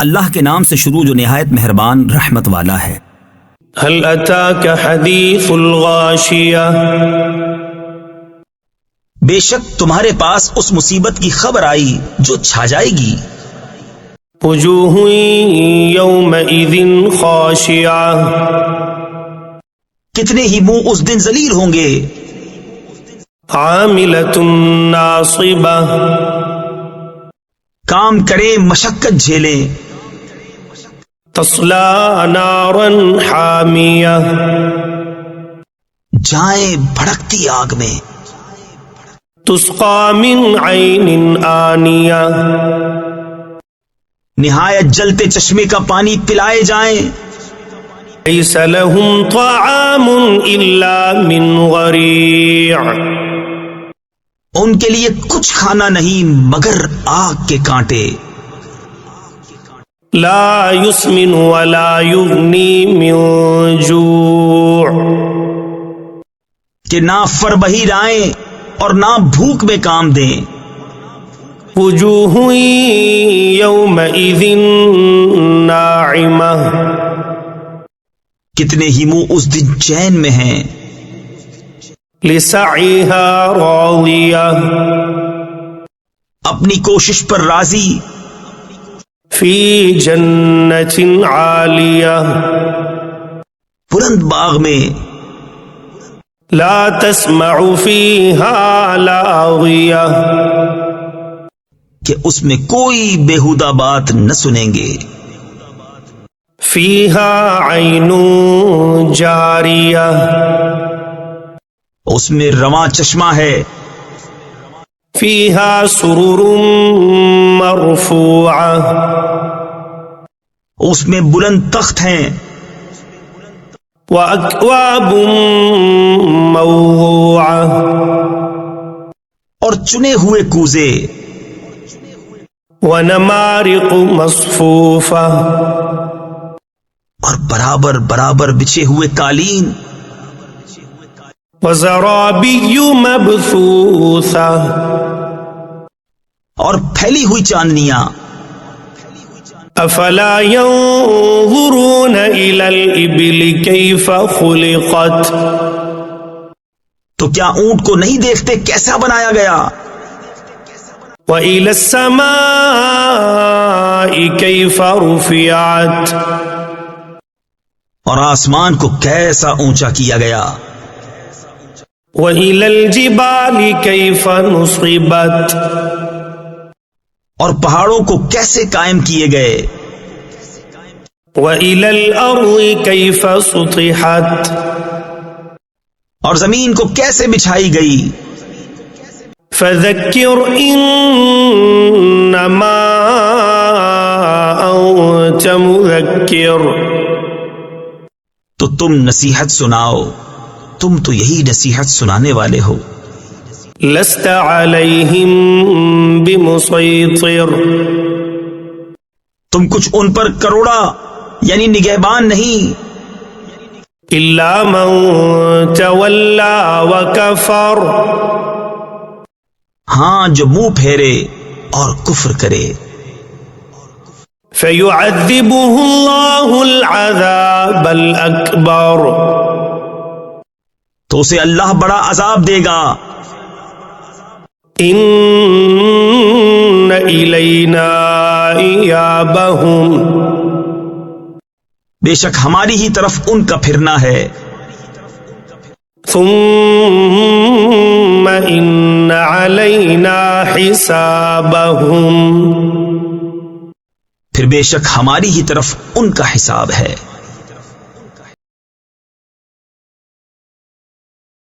اللہ کے نام سے شروع جو نہایت مہربان رحمت والا ہے۔ هل اتاك حدیث الغاشیہ، بے شک تمہارے پاس اس مصیبت کی خبر آئی جو چھا جائے گی۔ وجوہ یومئذ خاشعہ، کتنے ہی منہ اس دن ذلیل ہوں گے۔ عاملۃ ناصبہ، کام کریں مشقت جھیلیں۔ تصلی نارا حامیہ، جائیں بھڑکتی آگ میں۔ تسقی من عین آنیہ، نہایت جلتے چشمے کا پانی پلائے جائیں۔ لیس لہم طعام الا من غریع، ان کے لیے کچھ کھانا نہیں مگر آگ کے کانٹے۔ لا یسمن ولا یغنی من جوع، کہ نہ فربہی لائیں اور نہ بھوک میں کام دیں۔ وجوہ یومئذ ناعمہ، کتنے ہی منہ اس دن چین میں ہیں۔ لسعیہا راضیہ، اپنی کوشش پر راضی۔ فی جنت عالیہ، بلند باغ میں۔ لا تسمع فیہا لاغیہ، کہ اس میں کوئی بیہودہ بات نہ سنیں گے۔ فیہا عین جاریہ، اس میں رواں چشمہ ہے۔ فیہا سرر مرفوعہ، اس میں بلند تخت ہیں۔ وَأَكْوَابٌ مَوْضُوعَةٌ، اور چنے ہوئے کوزے۔ وَنَمَارِقُ مَصْفُوفَةٌ، اور برابر برابر بچھے ہوئے قالین۔ وَزَرَابِيُّ مَبْثُوثَةٌ، اور پھیلی ہوئی چاندنیاں۔ أَفَلَا يَنظُرُونَ إِلَى الْإِبِلِ كَيْفَ خُلِقَتْ، تو کیا اونٹ کو نہیں دیکھتے کیسا بنایا گیا؟ وَإِلَى السَّمَاءِ كَيْفَ رُفِعَتْ، اور آسمان کو کیسا اونچا کیا گیا۔ وَإِلَى الْجِبَالِ كَيْفَ نُصِبَتْ، اور پہاڑوں کو کیسے قائم کیے گئے۔ وَإِلَى الْأَرْضِ كَيْفَ سُطِحَتْ، اور زمین کو کیسے بچھائی گئی۔ فَذَكِّرْ إِنَّمَا أَنْتَ مُذَكِّرٌ، تو تم نصیحت سناؤ، تم تو یہی نصیحت سنانے والے ہو۔ لَسْتَ عَلَيْهِمْ بِمُصَيْطِرٍ، تم کچھ ان پر کروڑا یعنی نگہبان نہیں۔ إِلَّا مَنْ تَوَلَّى وَكَفَرَ، ہاں جو منہ پھیرے اور کفر کرے۔ فَيُعَذِّبُهُ اللَّهُ الْعَذَابَ الْأَكْبَرَ، تو اسے اللہ بڑا عذاب دے گا۔ إِنَّ إِلَيْنَا إِيَابَهُمْ، بے شک ہماری ہی طرف ان کا پھرنا ہے۔ ثُمَّ إِنَّ عَلَيْنَا حِسَابَهُمْ، پھر بے شک ہماری ہی طرف ان کا حساب ہے۔